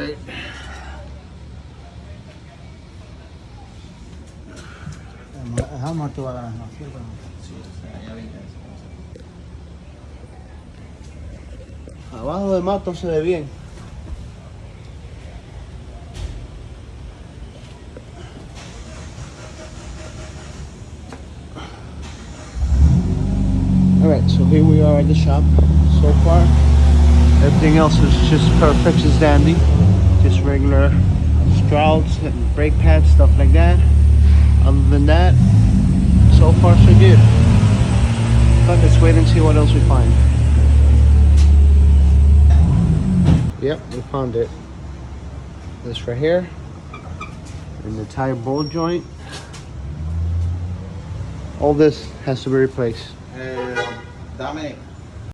right. Abajo de mato se ve bien. Alright, so here we are at the shop. So far, everything else is just perfect as dandy. Just regular sprouts and brake pads, stuff like that. Other than that, so far so good. But let's wait and see what else we find. Yep, we found it. This right here. And the tire ball joint. All this has to be replaced. Dominic.